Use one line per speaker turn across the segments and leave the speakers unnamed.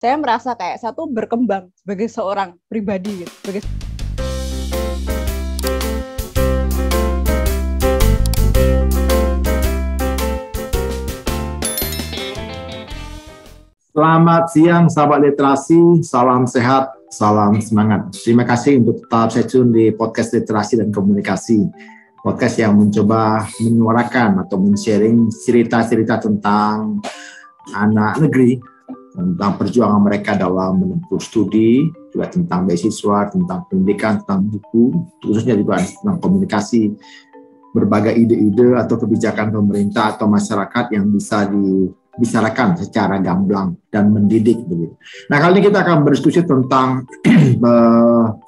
saya merasa kayak saya tuh berkembang sebagai seorang pribadi gitu.
Selamat siang sahabat literasi, salam sehat, salam semangat. Terima kasih untuk tetap stay tune di podcast literasi dan komunikasi. Podcast yang mencoba menyuarakan atau men-sharing cerita-cerita tentang anak negeri, tentang perjuangan mereka dalam menempuh studi, juga tentang beasiswa, tentang pendidikan, tentang buku, khususnya juga tentang komunikasi, berbagai ide-ide atau kebijakan pemerintah atau masyarakat yang bisa dibicarakan secara gamblang dan mendidik begitu. Nah, kali ini kita akan berdiskusi tentang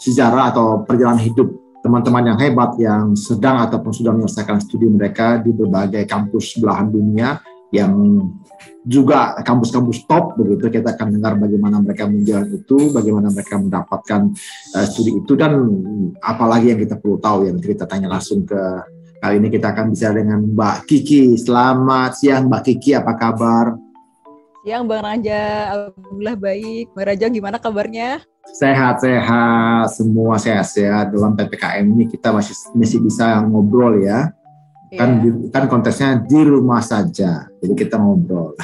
sejarah atau perjalanan hidup teman-teman yang hebat yang sedang ataupun sudah menyelesaikan studi mereka di berbagai kampus belahan dunia, yang juga kampus-kampus top begitu. Kita akan dengar bagaimana mereka menjalani itu, bagaimana mereka mendapatkan studi itu, dan apalagi yang kita perlu tahu yang kita tanya langsung ke. Kali ini kita akan bicara dengan Mbak Kiki. Selamat siang Mbak Kiki, apa kabar?
Siang Bang Raja, alhamdulillah baik. Bang Raja gimana kabarnya?
Sehat-sehat, semua sehat-sehat. Dalam PPKM ini kita masih bisa ngobrol ya. Kan konteksnya di rumah saja, jadi kita ngobrol.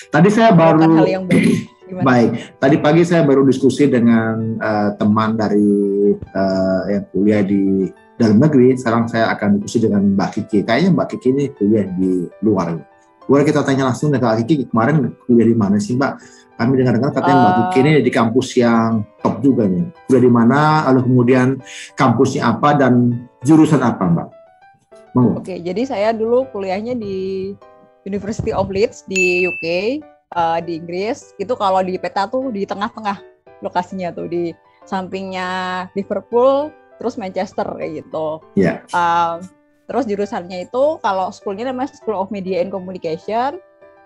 Tadi saya baru
hal yang
baik. Tadi pagi saya baru diskusi dengan teman dari yang kuliah di dalam negeri. Sekarang saya akan diskusi dengan Mbak Kiki. Kayaknya Mbak Kiki ini kuliah di luar. Boleh kita tanya langsung dengan Mbak Kiki, kemarin kuliah di mana sih Mbak? Kami dengar-dengar katanya Mbak Kiki ini di kampus yang top juga nih. Kuliah di mana? Lalu kemudian kampusnya apa dan jurusan apa Mbak?
Oke, jadi saya dulu kuliahnya di University of Leeds di UK, di Inggris. Itu kalau di peta tuh di tengah-tengah lokasinya tuh, di sampingnya Liverpool, terus Manchester kayak gitu.
Yeah.
Terus jurusannya itu kalau schoolnya namanya School of Media and Communication.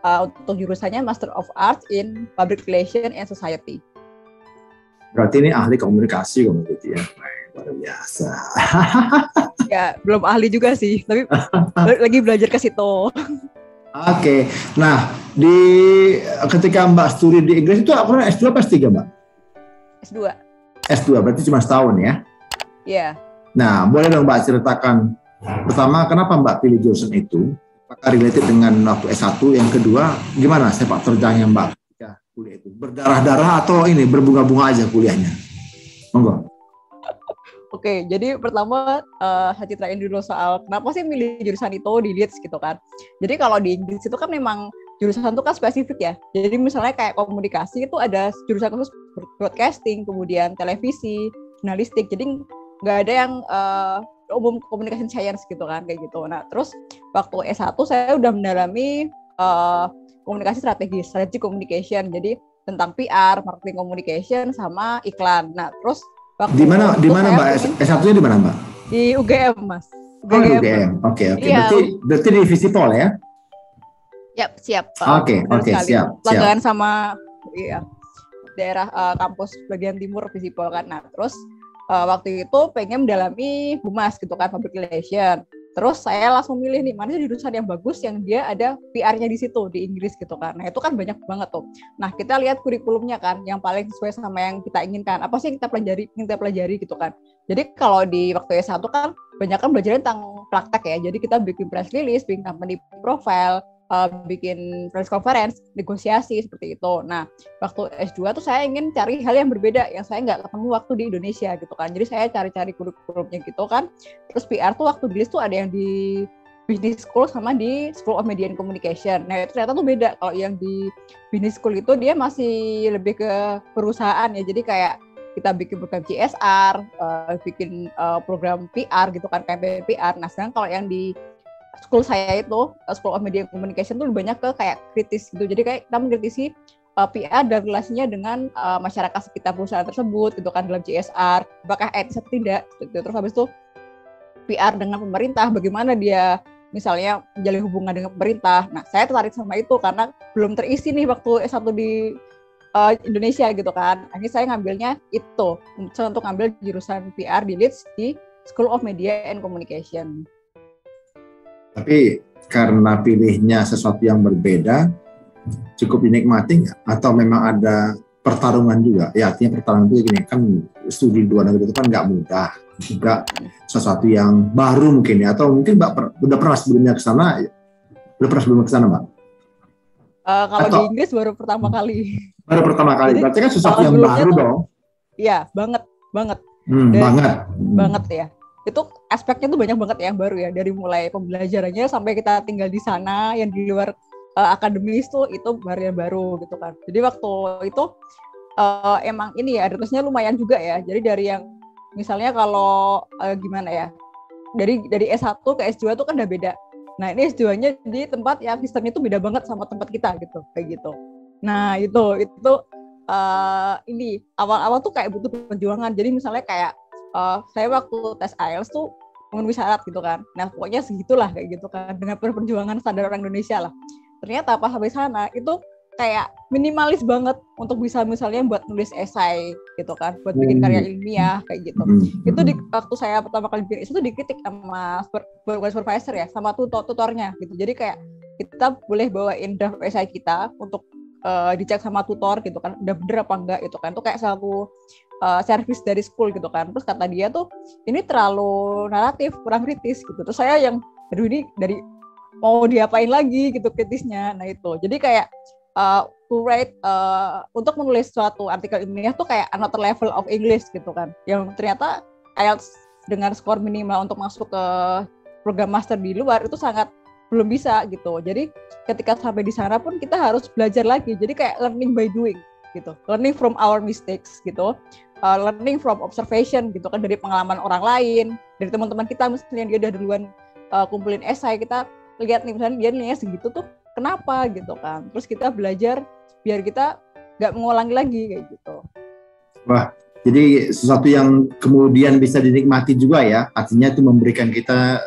Untuk jurusannya Master of Arts in Public Relations and Society.
Berarti ini ahli komunikasi gitu ya. Luar biasa.
Ya, belum ahli juga sih, tapi lagi belajar ke situ.
Oke. Nah, ketika Mbak studi di Inggris itu akurat S2 apa S3, Mbak?
S2.
S2, berarti cuma setahun ya?
Iya.
Nah, boleh dong Mbak ceritakan pertama kenapa Mbak pilih jurusan itu? Apakah related dengan waktu S1? Yang kedua, gimana sepak terjangnya Mbak ketika kuliah itu? Berdarah-darah atau ini berbunga-bunga aja kuliahnya? Monggo.
Oke, jadi pertama saya ceritain dulu soal kenapa sih milih jurusan itu di Leeds gitu kan. Jadi kalau di Inggris itu kan memang jurusan itu kan spesifik ya. Jadi misalnya kayak komunikasi itu ada jurusan khusus broadcasting, kemudian televisi, jurnalistik. Jadi nggak ada yang umum communication science gitu kan, kayak gitu. Nah, terus waktu S1 saya udah mendalami komunikasi strategis, strategic communication. Jadi tentang PR, marketing communication, sama iklan. Nah, terus
di mana Mbak? S1-nya di mana Mbak?
Di UGM Mas.
UGM. Oke.
Iya.
Berarti di Visipol ya?
Yap, siap.
Oke, siap.
Langganan sama daerah kampus bagian timur Visipol kan. Nah, terus waktu itu pengen mendalami humas gitu kan, public relation. Terus saya langsung milih nih, mana sih jurusan yang bagus yang dia ada PR-nya di situ, di Inggris gitu kan. Nah, itu kan banyak banget tuh. Nah, kita lihat kurikulumnya kan, yang paling sesuai sama yang kita inginkan. Apa sih yang kita pelajari gitu kan. Jadi kalau di waktu S1 kan, banyak kan belajar tentang praktek ya. Jadi kita bikin press release, bikin company profile, bikin press conference, negosiasi, seperti itu. Nah, waktu S2 tuh saya ingin cari hal yang berbeda, yang saya nggak ketemu waktu di Indonesia gitu kan. Jadi saya cari-cari kurikulumnya gitu kan. Terus PR tuh waktu di list tuh ada yang di Business School sama di School of Media and Communication. Nah, itu ternyata tuh beda. Kalau yang di Business School itu dia masih lebih ke perusahaan ya. Jadi kayak kita bikin program CSR, bikin program PR gitu kan, campaign PR. Nah, sedangkan kalau yang di school saya itu, School of Media and Communication tuh lebih banyak ke kayak kritis gitu. Jadi kayak kita mengkritisi PR dan relasinya dengan masyarakat sekitar perusahaan tersebut gitu kan, dalam CSR, apakah etis atau tidak gitu. Terus habis itu PR dengan pemerintah, bagaimana dia misalnya menjalin hubungan dengan pemerintah. Nah, saya tertarik sama itu karena belum terisi nih waktu S1 di Indonesia gitu kan. Akhirnya saya ngambilnya itu untuk ngambil jurusan PR di Leeds di School of Media and Communication.
Tapi karena pilihnya sesuatu yang berbeda, cukup dinikmati nggak? Atau memang ada pertarungan juga. Ya artinya pertarungan itu gini, kan studi di luar negeri itu kan nggak mudah, juga sesuatu yang baru mungkin ya, atau mungkin Mbak udah pernah sebelumnya ke sana, Mbak?
Kalau
Atau
di Inggris baru pertama kali.
baru pertama kali,
Jadi,
berarti kan sesuatu yang baru
tuh,
dong.
Iya, banget. Banget ya. Itu aspeknya tuh banyak banget ya yang baru ya, dari mulai pembelajarannya sampai kita tinggal di sana, yang di luar akademis tuh itu baru gitu kan. Jadi waktu itu emang ini ya, terusnya lumayan juga ya. Jadi dari yang misalnya kalau gimana ya, dari S1 ke S2 tuh kan udah beda. Nah ini S2-nya di tempat yang sistemnya tuh beda banget sama tempat kita gitu, kayak gitu. Nah itu ini awal-awal tuh kayak butuh perjuangan. Jadi misalnya kayak saya waktu tes IELTS tuh memenuhi syarat gitu kan. Nah pokoknya segitulah kayak gitu kan, dengan perjuangan standar orang Indonesia lah. Ternyata pas sampai sana itu kayak minimalis banget untuk bisa misalnya buat nulis esai gitu kan, buat bikin karya ilmiah kayak gitu. Itu waktu saya pertama kali bikin itu dikritik sama supervisor ya, sama tutornya gitu. Jadi kayak kita boleh bawain draft esai kita untuk dicek sama tutor gitu kan, udah bener apa enggak gitu kan. Itu kayak satu service dari school gitu kan. Terus kata dia tuh ini terlalu naratif, kurang kritis gitu. Terus saya yang aduh ini dari mau diapain lagi gitu kritisnya. Nah itu jadi kayak to write untuk menulis suatu artikel ilmiah tuh kayak another level of English gitu kan, yang ternyata IELTS dengan skor minimal untuk masuk ke program master di luar itu sangat belum bisa gitu. Jadi ketika sampai di sana pun kita harus belajar lagi, jadi kayak learning by doing gitu, learning from our mistakes gitu, learning from observation gitu kan, dari pengalaman orang lain, dari teman-teman kita misalnya dia udah duluan kumpulin esai, kita lihat nih misalnya dia nilainya segitu tuh kenapa gitu kan, terus kita belajar biar kita nggak mengulangi lagi kayak gitu.
Wah, jadi sesuatu yang kemudian bisa dinikmati juga ya, artinya itu memberikan kita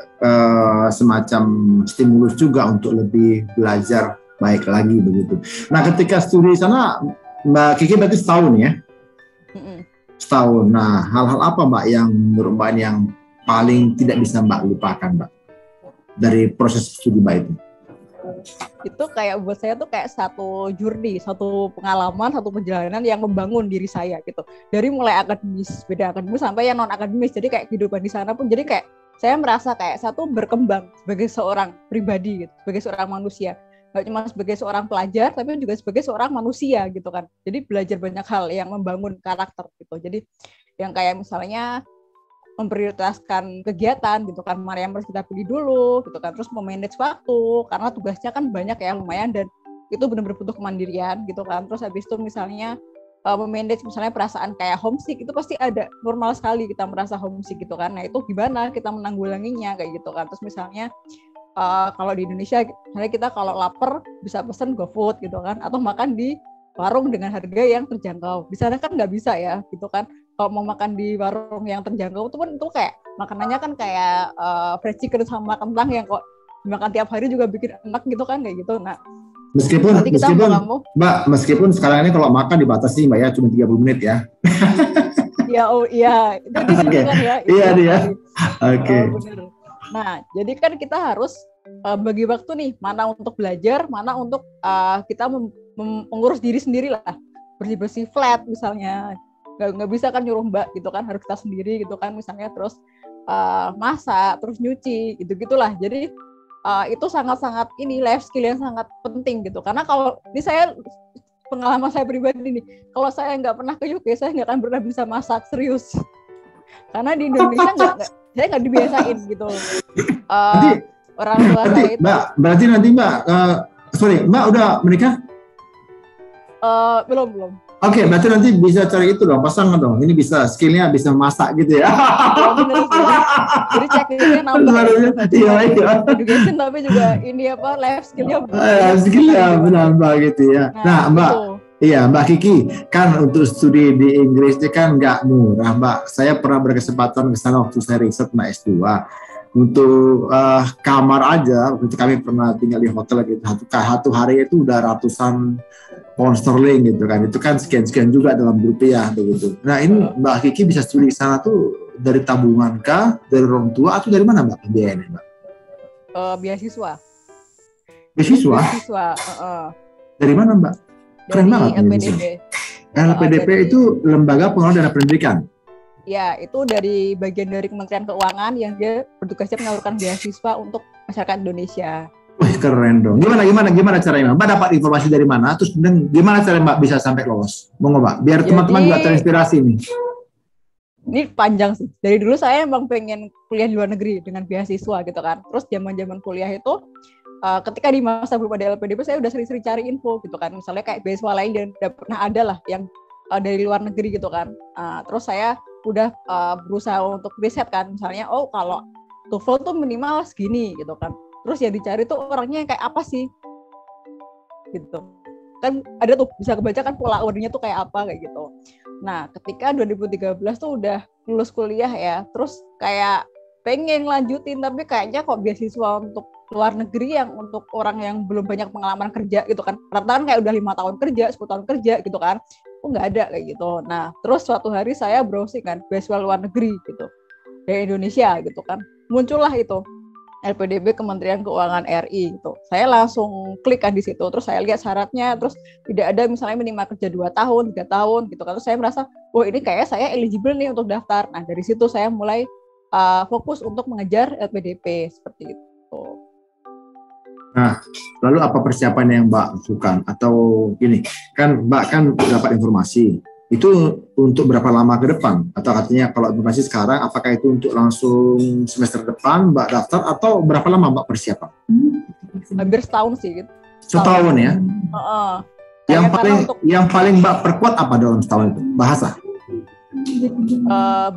semacam stimulus juga untuk lebih belajar baik lagi begitu. Nah ketika studi di sana Mbak Kiki berarti setahun ya? Setahun. Nah hal-hal apa Mbak yang menurut Mbak yang paling tidak bisa Mbak lupakan Mbak dari proses studi Mbak itu?
Itu kayak buat saya tuh kayak satu journey, satu pengalaman, satu perjalanan yang membangun diri saya gitu. Dari mulai akademis, beda akademis sampai yang non akademis. Jadi kayak kehidupan di sana pun jadi kayak saya merasa kayak satu berkembang sebagai seorang pribadi gitu, sebagai seorang manusia. Gak cuma sebagai seorang pelajar, tapi juga sebagai seorang manusia gitu kan. Jadi belajar banyak hal yang membangun karakter gitu. Jadi yang kayak misalnya memprioritaskan kegiatan gitu kan, mana yang harus kita pilih dulu gitu kan, terus memanage waktu karena tugasnya kan banyak ya lumayan, dan itu benar-benar butuh kemandirian gitu kan. Terus habis itu misalnya memanage misalnya perasaan kayak homesick, itu pasti ada, normal sekali kita merasa homesick gitu kan. Nah itu gimana kita menanggulanginya kayak gitu kan. Terus misalnya kalau di Indonesia misalnya kita kalau lapar bisa pesen GoFood gitu kan, atau makan di warung dengan harga yang terjangkau. Di sana kan nggak bisa ya gitu kan. Kalau mau makan di warung yang terjangkau itu kan itu kayak makanannya kan kayak fried chicken sama kentang yang kok dimakan tiap hari juga bikin enak gitu kan, kayak gitu. Nah
Meskipun Mbak, sekarang ini kalau makan dibatasi Mbak ya, cuma 30 menit ya.
Ya, oh iya, itu di sini kan ya.
Iya dia. Oke.
Nah, jadi kan kita harus bagi waktu nih, mana untuk belajar, mana untuk kita mengurus diri sendiri lah, bersih-bersih flat misalnya. Nggak bisa kan nyuruh Mbak gitu kan, harus kita sendiri gitu kan misalnya, terus masak, terus nyuci, gitu-gitulah. Jadi itu sangat-sangat ini life skill yang sangat penting gitu. Karena kalau ini saya pengalaman saya pribadi nih, kalau saya nggak pernah ke UK, saya nggak akan pernah bisa masak serius. Karena di Indonesia saya nggak dibiasain gitu. Orang tua saya itu.
Mbak, berarti nanti Mbak, Mbak udah menikah?
Belum.
Oke, berarti nanti bisa cari itu dong, pasangan dong. Ini bisa skillnya bisa masak gitu ya.
Bener. Jadi checklistnya nambah. Iya. Education tapi juga ini apa life skillnya.
Skillnya menambah gitu ya. Nah Mbak, iya Mbak Kiki, kan untuk studi di Inggris itu kan nggak murah Mbak. Saya pernah berkesempatan ke sana waktu saya riset Mbak S2. Untuk kamar aja, waktu kami pernah tinggal di hotel gitu. Satu hari itu udah ratusan pound sterling gitu kan. Itu kan sekian-sekian juga dalam rupiah begitu. Nah ini Mbak Kiki bisa studi di sana tuh dari tabungan kah, dari orang tua, atau dari mana Mbak biayanya Mbak?
Beasiswa.
Beasiswa?
Beasiswa.
Dari mana Mbak? Keren banget.
LPDP.
LPDP itu Lembaga Pengelola Dana Pendidikan.
Ya, itu dari bagian dari Kementerian Keuangan yang dia bertugasnya menyalurkan beasiswa untuk masyarakat Indonesia.
Wih, keren dong. Gimana caranya, Mbak? Dapat informasi dari mana? Terus kemudian gimana cara Mbak bisa sampai lolos? Mau Mbak? Biar teman-teman juga terinspirasi nih.
Ini panjang sih. Dari dulu saya emang pengen kuliah di luar negeri dengan beasiswa gitu kan. Terus zaman-zaman kuliah itu, ketika di masa belum ada LPDP, saya udah sering-sering cari info gitu kan. Misalnya kayak beasiswa lain dan udah pernah ada lah yang dari luar negeri gitu kan. Terus saya udah berusaha untuk riset kan, misalnya kalau TOEFL tuh minimal segini gitu kan, terus yang dicari tuh orangnya kayak apa sih gitu kan, ada tuh bisa kebaca kan pola awalnya tuh kayak apa kayak gitu. Nah ketika 2013 tuh udah lulus kuliah ya, terus kayak pengen lanjutin tapi kayaknya kok beasiswa untuk luar negeri yang untuk orang yang belum banyak pengalaman kerja gitu kan, rata-rata kan kayak udah 5 tahun kerja, 10 tahun kerja gitu kan, nggak ada kayak gitu. Nah terus suatu hari saya browsing kan beasiswa luar negeri gitu dari Indonesia gitu kan, muncullah itu LPDP Kementerian Keuangan RI gitu. Saya langsung klik kan di situ, terus saya lihat syaratnya, terus tidak ada misalnya minimal kerja 2 tahun, 3 tahun gitu kan. Terus saya merasa, ini kayaknya saya eligible nih untuk daftar. Nah dari situ saya mulai fokus untuk mengejar LPDP seperti itu.
Nah, lalu apa persiapan yang Mbak lakukan? Atau gini, kan Mbak kan dapat informasi, itu untuk berapa lama ke depan? Atau artinya kalau informasi sekarang, apakah itu untuk langsung semester depan Mbak daftar, atau berapa lama Mbak persiapan?
Hampir setahun sih. Gitu.
Setahun ya? Yang paling Mbak perkuat apa dalam setahun itu? Bahasa?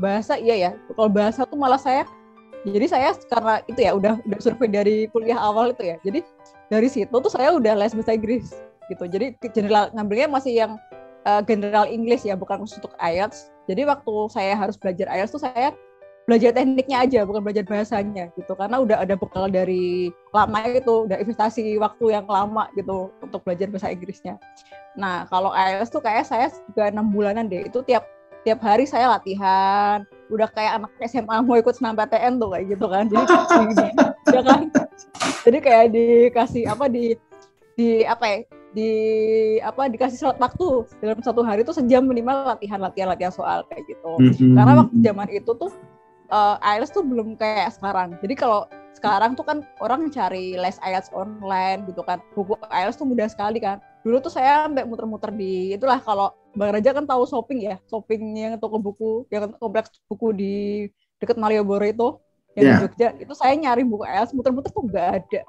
Bahasa iya ya. Kalau bahasa tuh malah jadi saya karena itu ya udah survei dari kuliah awal itu ya. Jadi dari situ tuh saya udah les bahasa Inggris gitu. Jadi general ngambilnya masih yang general English ya, bukan khusus untuk IELTS. Jadi waktu saya harus belajar IELTS tuh saya belajar tekniknya aja, bukan belajar bahasanya gitu. Karena udah ada bekal dari lama itu, udah investasi waktu yang lama gitu untuk belajar bahasa Inggrisnya. Nah, kalau IELTS tuh kayak saya juga 6 bulanan deh. Itu tiap hari saya latihan, udah kayak anak SMA mau ikut SNMPTN tuh kayak gitu kan. Jadi ya kan. Jadi kayak dikasih dikasih slot waktu dalam 1 hari itu sejam minimal latihan soal kayak gitu. Karena waktu zaman itu tuh IELTS tuh belum kayak sekarang. Jadi kalau sekarang tuh kan orang cari les IELTS online gitu kan. Buku IELTS tuh mudah sekali kan. Dulu tuh saya sampai muter-muter di itulah, kalau Bang Raja kan tahu shopping ya, shopping yang toko buku, yang kompleks buku di dekat Malioboro itu, yang di Jogja, itu saya nyari buku IELTS, muter-muter tuh nggak ada.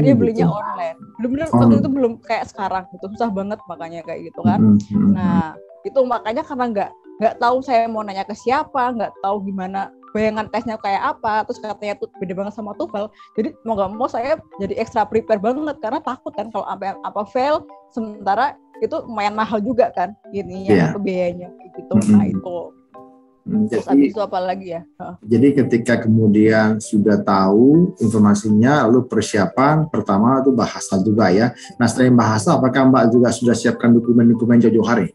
Dia belinya online. Bener-bener waktu itu belum kayak sekarang, itu susah banget makanya kayak gitu kan. Nah itu makanya karena nggak tahu saya mau nanya ke siapa, nggak tahu gimana bayangan tesnya kayak apa, terus katanya tuh beda banget sama TOEFL. Jadi mau nggak mau saya jadi extra prepare banget karena takut kan kalau apa fail, sementara itu lumayan mahal juga kan ininya, biayanya gitu. Nah itu. Terus habis itu apa lagi ya?
Jadi ketika kemudian sudah tahu informasinya, lalu persiapan pertama itu bahasa juga ya. Nah selain bahasa, apakah Mbak juga sudah siapkan dokumen-dokumen jauh-jauh hari?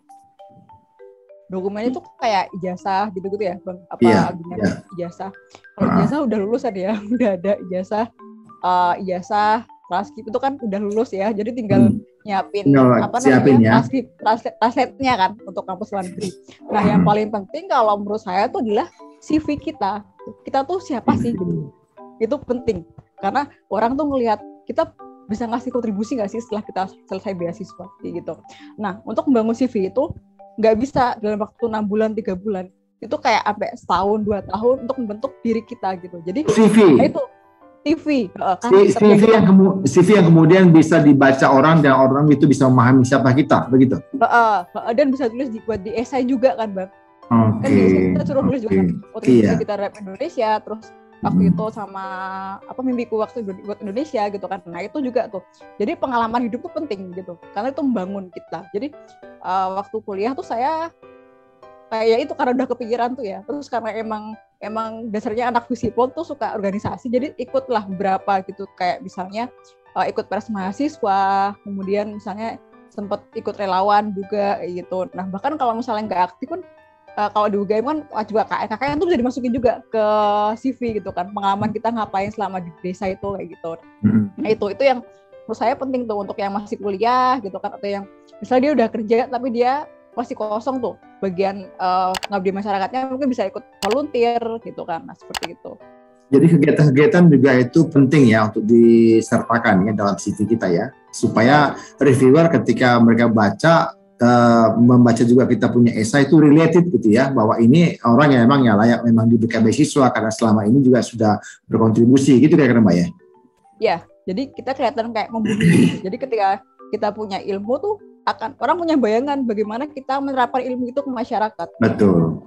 Dokumennya tuh kayak ijazah gitu-gitu ya, Bang? Ijazah. Kalau ijazah udah lulusan ya, udah ada ijazah, transkrip itu kan udah lulus ya, jadi tinggal nyiapin translate-nya kan untuk kampus luar negeri. Nah yang paling penting kalau menurut saya tuh adalah CV kita tuh siapa sih gitu. Itu penting karena orang tuh ngelihat kita bisa ngasih kontribusi nggak sih setelah kita selesai beasiswa gitu. Nah untuk membangun CV itu nggak bisa dalam waktu 6 bulan 3 bulan, itu kayak sampai setahun 2 tahun untuk membentuk diri kita gitu. Jadi itu
CV yang kemudian bisa dibaca orang dan orang itu bisa memahami siapa kita, begitu.
Dan bisa tulis buat di esai juga kan, Bang. Kan di esai kita suruh tulis juga kontribusi kita rap Indonesia, terus waktu itu sama mimpiku waktu buat Indonesia gitu kan. Nah itu juga tuh. Jadi pengalaman hidup tuh penting gitu, karena itu membangun kita. Jadi waktu kuliah tuh saya kayak itu karena udah kepikiran tuh ya. Terus karena emang dasarnya anak Visipol tuh suka organisasi, jadi ikutlah beberapa gitu, kayak misalnya ikut pers mahasiswa, kemudian misalnya sempat ikut relawan juga gitu. Nah bahkan kalau misalnya nggak aktif pun kalau di UGM kan juga KKN itu bisa dimasukin juga ke CV gitu kan, pengalaman kita ngapain selama di desa itu kayak gitu. Nah itu yang menurut saya penting tuh untuk yang masih kuliah gitu kan, atau yang Misalnya dia udah kerja tapi dia masih kosong tuh bagian ngabdi masyarakatnya, mungkin bisa ikut volunteer gitu kan. Nah, seperti itu.
Jadi kegiatan-kegiatan juga itu penting ya untuk disertakan ya dalam CV kita ya, supaya reviewer ketika mereka baca membaca juga kita punya esai itu related gitu ya, bahwa ini orang yang memang ya layak memang diberikan beasiswa karena selama ini juga sudah berkontribusi gitu kira-kira Mbak ya.
Ya, jadi kita kelihatan kayak membumi. Jadi ketika kita punya ilmu tuh akan orang punya bayangan bagaimana kita menerapkan ilmu itu ke masyarakat.
Betul.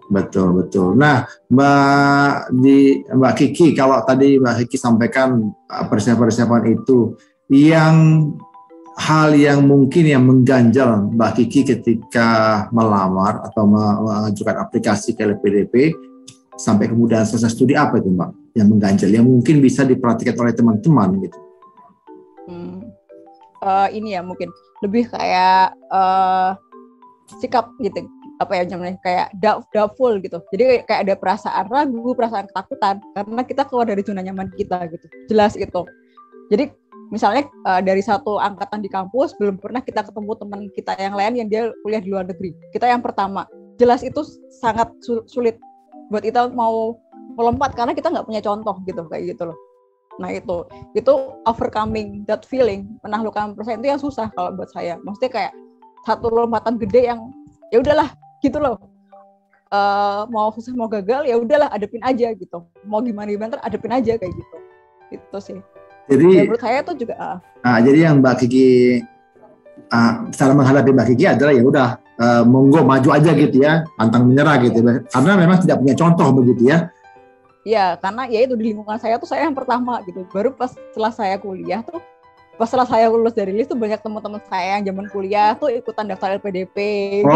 Nah, Mbak Kiki, kalau tadi Mbak Kiki sampaikan persiapan-persiapan itu, yang hal yang mungkin yang mengganjal Mbak Kiki ketika melamar atau mengajukan aplikasi ke LPDP sampai kemudian selesai studi, apa itu Mbak yang mengganjal, yang mungkin bisa diperhatikan oleh teman-teman gitu?
Ini ya mungkin lebih kayak sikap gitu, apa ya namanya, kayak doubtful gitu. Jadi kayak ada perasaan ragu, perasaan ketakutan karena kita keluar dari zona nyaman kita gitu. Jelas itu. Jadi misalnya dari satu angkatan di kampus belum pernah kita ketemu teman kita yang lain yang dia kuliah di luar negeri. Kita yang pertama. Jelas itu sangat sulit buat kita mau melompat karena kita nggak punya contoh gitu, kayak gitu loh. Nah itu overcoming that feeling, menaklukkan perasaan itu yang susah kalau buat saya. Maksudnya kayak satu lompatan gede yang ya udahlah gitu loh. Mau susah mau gagal ya udahlah, hadapin aja gitu. Mau gimana hadapin aja kayak gitu. Itu sih. Jadi ya, menurut saya itu juga.
Jadi yang Mbak Kiki cara menghadapi Mbak Kiki adalah ya udah monggo maju aja gitu ya, pantang menyerah gitu. Karena memang tidak punya contoh begitu ya.
Ya, karena ya itu di lingkungan saya tuh saya yang pertama gitu. Baru pas setelah saya kuliah tuh, pas setelah saya lulus dari LIS tuh banyak teman-teman saya yang zaman kuliah tuh ikutan daftar LPDP. Gitu.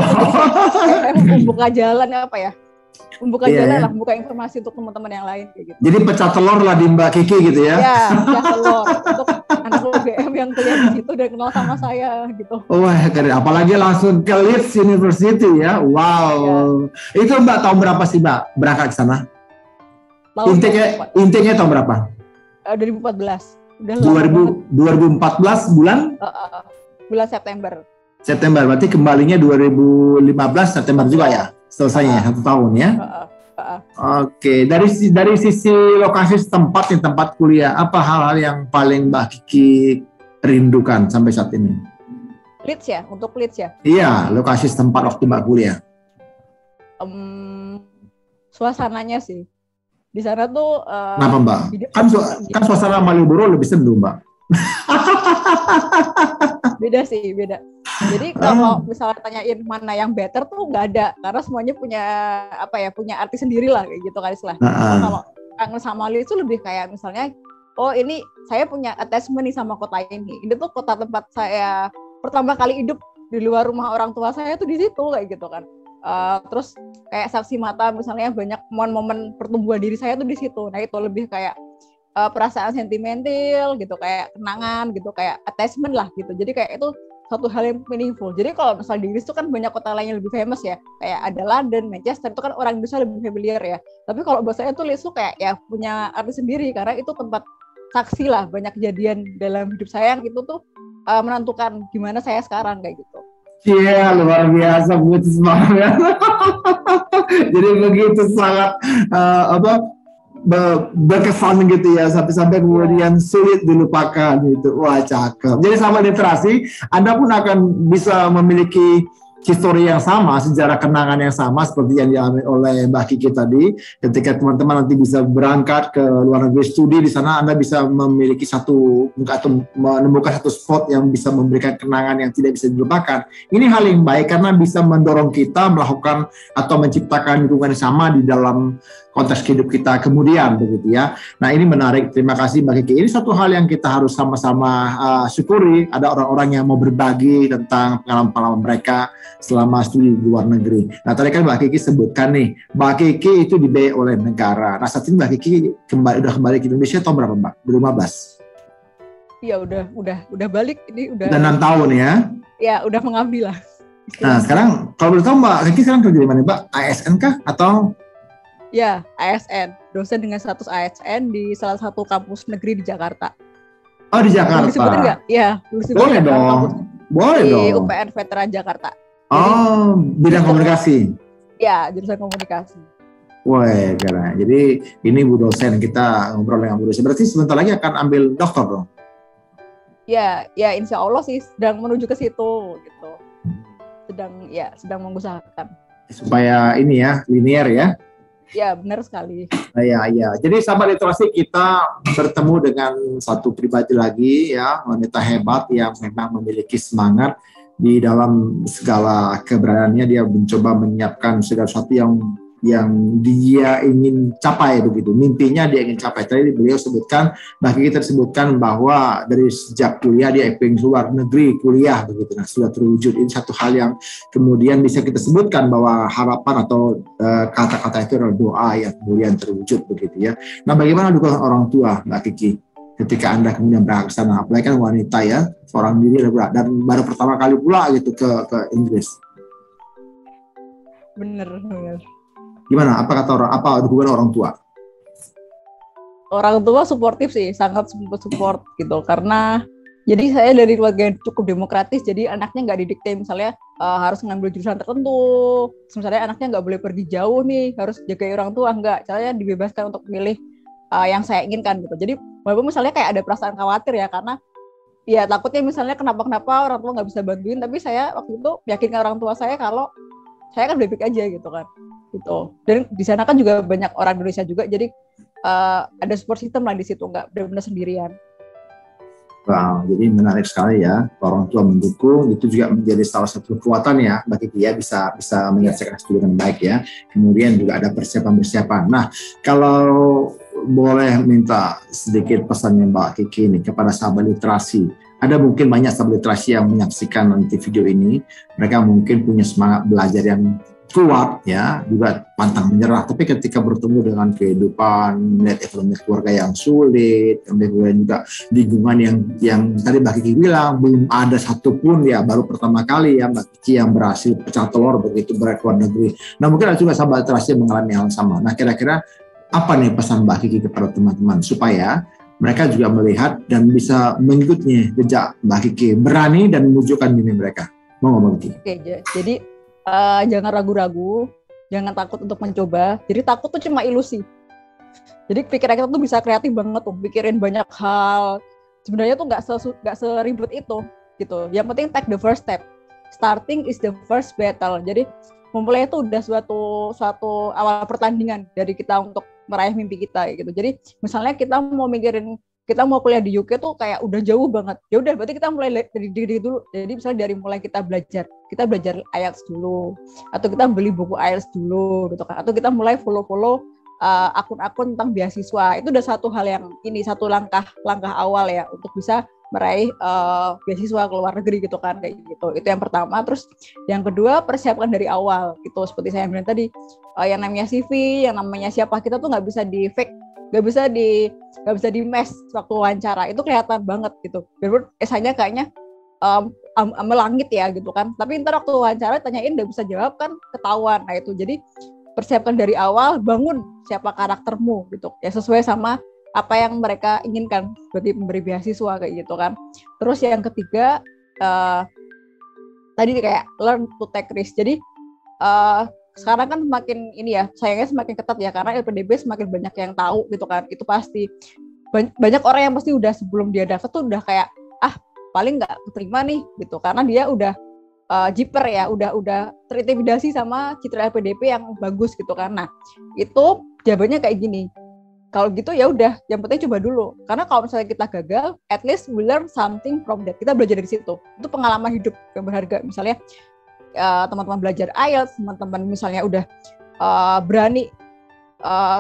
Saya membuka jalan jalan lah, membuka informasi untuk teman-teman yang lain kayak gitu.
Jadi pecah telur lah di Mbak Kiki gitu ya?
Ya, pecah telur untuk anak UGM yang kuliah di situ dan kenal sama saya gitu.
Wah, keren. Apalagi langsung ke Leeds University ya. Wow. Ya. Itu Mbak tahun berapa sih Mbak berangkat ke sana? Intinya tahun berapa?
2014. Udah
2014 bulan?
Bulan September.
Berarti kembalinya 2015 September juga ya? Selesainya 1 tahun ya? Oke. Dari sisi lokasi tempat kuliah, apa hal-hal yang paling Mbak Kiki rindukan sampai saat ini?
Leeds ya? Untuk Leeds ya?
Iya, lokasi tempat waktu Mbak kuliah.
Suasananya sih. Di sana tuh
kenapa Mbak? Kan suasana Malioboro lebih sendu Mbak.
Beda. Jadi kalau misalnya tanyain mana yang better tuh nggak ada, karena semuanya punya arti sendiri lah kayak gitu kan istilah. Kalau kangen sama Leeds itu lebih kayak misalnya, oh ini saya punya attachment nih sama kota ini. Ini tuh kota tempat saya pertama kali hidup di luar rumah orang tua saya tuh di situ kayak gitu kan. Terus kayak saksi mata misalnya banyak momen-momen pertumbuhan diri saya tuh di situ. Nah itu lebih kayak perasaan sentimental gitu, kayak kenangan gitu, kayak attachment lah gitu. Jadi kayak itu satu hal yang meaningful. Jadi kalau misalnya di Inggris itu kan banyak kota lain yang lebih famous ya, kayak ada London, Manchester, itu kan orang Indonesia lebih familiar ya. Tapi kalau buat saya tuh Leeds tuh kayak ya punya arti sendiri karena itu tempat saksi lah banyak kejadian dalam hidup saya yang itu tuh menentukan gimana saya sekarang kayak gitu.
Iya, luar biasa, begitu semangat. Jadi begitu sangat berkesan gitu ya, sampai kemudian sulit dilupakan gitu. Wah, cakep. Jadi sama literasi, Anda pun akan bisa memiliki histori yang sama, sejarah kenangan yang sama seperti yang dialami oleh Mbak Kiki tadi. Ketika teman-teman nanti bisa berangkat ke luar negeri studi, di sana Anda bisa memiliki atau menemukan satu spot yang bisa memberikan kenangan yang tidak bisa dilupakan. Ini hal yang baik karena bisa mendorong kita melakukan atau menciptakan lingkungan yang sama di dalam konteks hidup kita kemudian begitu ya. Nah ini menarik, terima kasih Mbak Kiki. Ini satu hal yang kita harus sama-sama syukuri, ada orang-orang yang mau berbagi tentang pengalaman-pengalaman mereka selama studi di luar negeri. Nah tadi kan Mbak Kiki sebutkan nih, Mbak Kiki itu dibiayai oleh negara. Nah saat ini Mbak Kiki udah kembali ke Indonesia tahun berapa Mbak? 2015?
Iya udah balik, ini udah
6 tahun ya?
Ya udah mengabdi lah.
Nah sekarang kalau boleh tahu Mbak Kiki sekarang kerja di mana Mbak? ASN kah atau?
Ya ASN, dosen dengan status ASN di salah satu kampus negeri di Jakarta.
Oh di Jakarta?
Boleh disebutin nggak? Iya.
Boleh dong. Boleh
di
dong.
UPN Veteran Jakarta.
Oh, bidang komunikasi.
Ya, jurusan komunikasi.
Wah, keren. Jadi ini Bu dosen, kita ngobrol dengan Bu dosen. Berarti sebentar lagi akan ambil doktor dong?
Ya, insya Allah sih sedang menuju ke situ gitu. Sedang mengusahakan.
Supaya ini ya, linear ya.
Ya, benar sekali.
Ya. Jadi sahabat literasi, kita bertemu dengan satu pribadi lagi ya, wanita hebat yang memang memiliki semangat di dalam segala keberadaannya. Dia mencoba menyiapkan segala sesuatu yang dia ingin capai begitu. Mimpinya dia ingin capai. Tadi beliau sebutkan, bagi kita sebutkan bahwa dari sejak kuliah dia ingin keluar negeri kuliah begitu. Nah, sudah terwujud. Ini satu hal yang kemudian bisa kita sebutkan bahwa harapan atau kata-kata itu adalah doa yang kemudian terwujud begitu ya. Nah, bagaimana dukungan orang tua, Mbak Kiki, ketika Anda kemudian berangkat ke sana? Apalagi kan wanita ya, seorang diri dan baru pertama kali pula gitu ke Inggris.
Bener.
Gimana? Apa dukungan orang tua?
Orang tua suportif sih, sangat support gitu. Karena jadi saya dari keluarga yang cukup demokratis, jadi anaknya nggak didikte misalnya harus ngambil jurusan tertentu. Misalnya anaknya nggak boleh pergi jauh nih, harus jaga orang tua, nggak. Saya dibebaskan untuk milih yang saya inginkan gitu. Jadi walaupun misalnya kayak ada perasaan khawatir ya, karena ya takutnya misalnya kenapa orang tua nggak bisa bantuin, tapi saya waktu itu yakinkan orang tua saya kalau saya kan baik-baik aja gitu kan. Gitu. Dan di sana kan juga banyak orang Indonesia juga, jadi ada support system lah di situ, nggak benar-benar sendirian.
Wow, jadi menarik sekali ya, orang tua mendukung, itu juga menjadi salah satu kekuatan ya bagi dia bisa menyelesaikan studi dengan baik ya. Kemudian juga ada persiapan. Nah, kalau boleh minta sedikit pesannya Mbak Kiki ini kepada sahabat literasi. Ada mungkin banyak sahabat literasi yang menyaksikan nanti video ini, mereka mungkin punya semangat belajar yang kuat ya, juga pantang menyerah, tapi ketika bertemu dengan kehidupan, melihat ekonomi keluarga yang sulit, kemudian juga lingkungan yang tadi Mbak Kiki bilang belum ada satupun ya, baru pertama kali ya Mbak Kiki yang berhasil pecah telur begitu berkeluar negeri. Nah, mungkin ada juga sahabat literasi yang mengalami hal yang sama. Nah, kira-kira apa nih pesan Mbak Kiki kepada teman-teman supaya mereka juga melihat dan bisa mengikutnya jejak Mbak Kiki, berani dan menunjukkan mimpi mereka? Mau ngomong Kiki?
Oke, jadi jangan ragu-ragu, jangan takut untuk mencoba. Jadi takut tuh cuma ilusi. Jadi pikiran kita tuh bisa kreatif banget tuh, pikirin banyak hal. Sebenarnya tuh nggak seribet itu, gitu. Yang penting take the first step. Starting is the first battle. Jadi memulai itu udah suatu awal pertandingan dari kita untuk meraih mimpi kita, gitu. Jadi misalnya kita mau kuliah di UK tuh kayak udah jauh banget. Ya udah, berarti kita mulai dari diri dulu. Jadi misalnya dari mulai kita belajar IELTS dulu, atau kita beli buku IELTS dulu gitu kan, atau kita mulai follow akun-akun tentang beasiswa. Itu udah satu hal yang satu langkah awal ya untuk bisa meraih beasiswa ke luar negeri gitu kan, kayak gitu. Itu yang pertama. Terus yang kedua, persiapkan dari awal gitu, seperti saya bilang tadi, yang namanya CV, yang namanya siapa kita tuh nggak bisa di fake, nggak bisa di mes waktu wawancara, itu kelihatan banget gitu. Biarpun esanya kayaknya melangit ya gitu kan, tapi ntar waktu wawancara tanyain nggak bisa jawab kan ketahuan. Nah itu, jadi persiapkan dari awal, bangun siapa karaktermu gitu ya, sesuai sama apa yang mereka inginkan sebagai pemberi beasiswa kayak gitu kan. Terus yang ketiga tadi kayak learn to take risk. Jadi sekarang kan semakin sayangnya semakin ketat ya, karena LPDP semakin banyak yang tahu gitu kan. Itu pasti banyak orang yang pasti udah sebelum dia daftar tuh udah kayak paling nggak keterima nih gitu, karena dia udah jiper ya, udah terintimidasi sama citra LPDP yang bagus gitu kan. Nah itu jawabannya kayak gini, kalau gitu ya udah, yang penting coba dulu, karena kalau misalnya kita gagal, at least we learn something from that. Kita belajar dari situ, itu pengalaman hidup yang berharga. Misalnya teman-teman belajar IELTS, teman-teman misalnya udah berani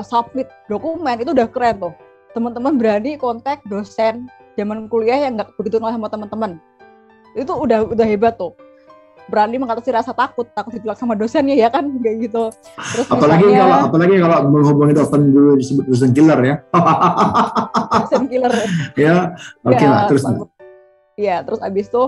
submit dokumen, itu udah keren tuh. Teman-teman berani kontak dosen zaman kuliah yang nggak begitu kenal sama teman-teman, itu udah hebat tuh. Berani mengatasi rasa takut ditolak sama dosennya ya kan, kayak gitu. Terus
apalagi kalau menghubungi dosen dulu disebut dosen killer ya.
Dosen killer.
Ya, oke lah, terus.
Iya, terus abis itu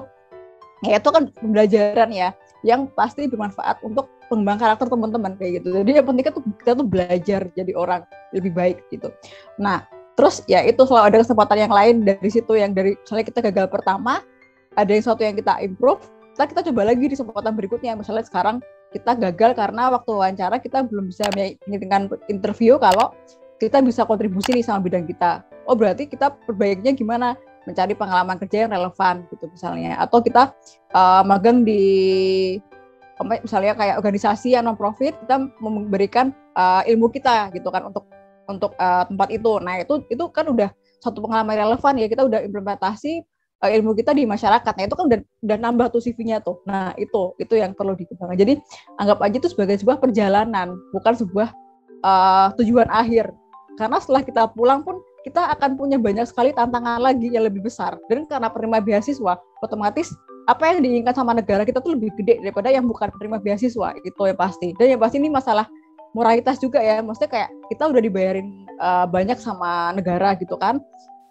ya itu kan pembelajaran ya, yang pasti bermanfaat untuk pengembangan karakter teman-teman kayak gitu. Jadi yang penting kita tuh belajar jadi orang lebih baik gitu. Nah, terus ya itu selalu ada kesempatan yang lain dari situ, yang dari misalnya kita gagal pertama, ada yang sesuatu yang kita improve, kita coba lagi di kesempatan berikutnya. Misalnya sekarang kita gagal karena waktu wawancara kita belum bisa meyakinkan interview kalau kita bisa kontribusi nih sama bidang kita. Oh berarti kita perbaikinya gimana? Mencari pengalaman kerja yang relevan gitu misalnya. Atau kita magang di misalnya kayak organisasi yang non-profit, kita memberikan ilmu kita gitu kan untuk tempat itu. Nah itu kan udah satu pengalaman relevan ya, kita udah implementasi ilmu kita di masyarakat. Nah itu kan udah nambah tuh CV-nya tuh. Nah itu yang perlu dikembangkan. Jadi anggap aja itu sebagai sebuah perjalanan, bukan sebuah tujuan akhir. Karena setelah kita pulang pun kita akan punya banyak sekali tantangan lagi yang lebih besar. Dan karena penerima beasiswa, otomatis apa yang diinginkan sama negara kita tuh lebih gede daripada yang bukan penerima beasiswa, itu yang pasti. Dan yang pasti ini masalah moralitas juga ya. Maksudnya kayak kita udah dibayarin banyak sama negara gitu kan.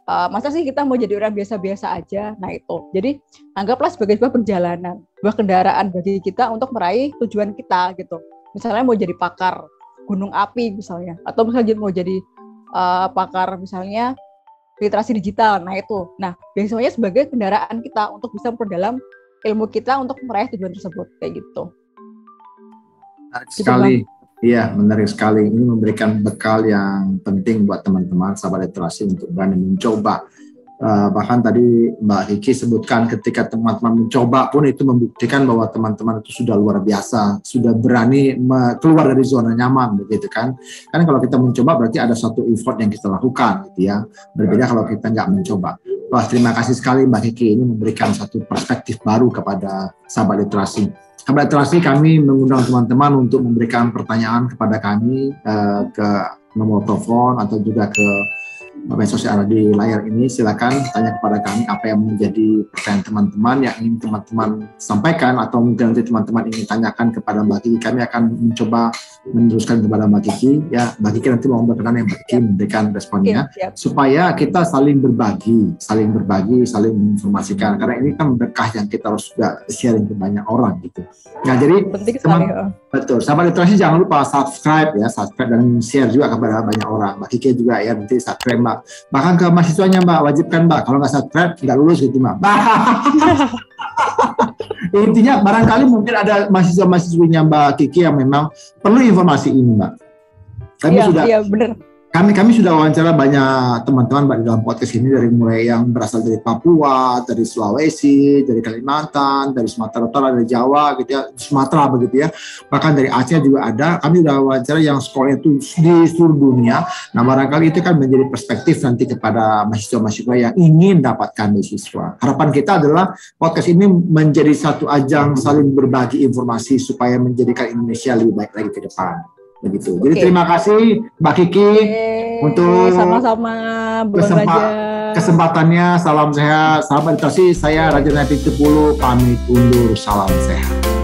Masa sih kita mau jadi orang biasa-biasa aja? Nah itu. Jadi anggaplah sebagai sebuah perjalanan, sebuah kendaraan bagi kita untuk meraih tujuan kita gitu. Misalnya mau jadi pakar gunung api misalnya, atau misalnya mau jadi pakar misalnya literasi digital. Nah itu. Nah beasiswanya sebagai kendaraan kita untuk bisa memperdalam ilmu kita untuk meraih tujuan tersebut kayak gitu.
Sekali. Iya, menarik sekali. Ini memberikan bekal yang penting buat teman-teman sahabat literasi untuk berani mencoba. Bahkan tadi Mbak Kiki sebutkan ketika teman-teman mencoba pun itu membuktikan bahwa teman-teman itu sudah luar biasa, sudah berani keluar dari zona nyaman, begitu kan? Kan kalau kita mencoba berarti ada satu effort yang kita lakukan, gitu ya. Berbeda kalau kita nggak mencoba. Wah, terima kasih sekali Mbak Kiki, ini memberikan satu perspektif baru kepada sahabat literasi. Sahabat literasi, kami mengundang teman-teman untuk memberikan pertanyaan kepada kami ke nomor telepon atau juga ke medsos yang ada di layar ini. Silakan tanya kepada kami apa yang menjadi pertanyaan teman-teman yang ingin teman-teman sampaikan, atau mungkin nanti teman-teman ingin tanyakan kepada Mbak Kiki. Kami akan mencoba meneruskan kepada Mbak Kiki. Ya, Mbak Kiki nanti mau berkenan yang Mbak Kiki memberikan responnya, supaya kita saling berbagi, saling menginformasikan. Karena ini kan berkah yang kita harus juga sharing ke banyak orang gitu. Nah, jadi betul, sahabat literasi jangan lupa subscribe dan share juga kepada banyak orang. Mbak Kiki juga ya nanti subscribe Mbak. Bahkan ke mahasiswanya Mbak, wajibkan Mbak. Kalau nggak subscribe nggak lulus gitu Mbak. Intinya barangkali mungkin ada mahasiswa-mahasiswinya Mbak Kiki yang memang perlu informasi ini Mbak. Iya benar. Kami sudah wawancara banyak teman-teman Mbak di dalam podcast ini, dari mulai yang berasal dari Papua, dari Sulawesi, dari Kalimantan, dari Sumatera Utara, dari Jawa gitu ya, Sumatera begitu ya. Bahkan dari Aceh juga ada. Kami sudah wawancara yang sekolahnya itu di seluruh dunia. Nah, barangkali itu kan menjadi perspektif nanti kepada mahasiswa-mahasiswa yang ingin dapatkan beasiswa. Harapan kita adalah podcast ini menjadi satu ajang saling berbagi informasi supaya menjadikan Indonesia lebih baik lagi ke depan. Begitu. Jadi terima kasih Mbak Kiki untuk
sama-sama
kesempatannya. Salam sehat, sahabat literasi. Saya Raja Nabi Tepulu pamit undur, salam sehat.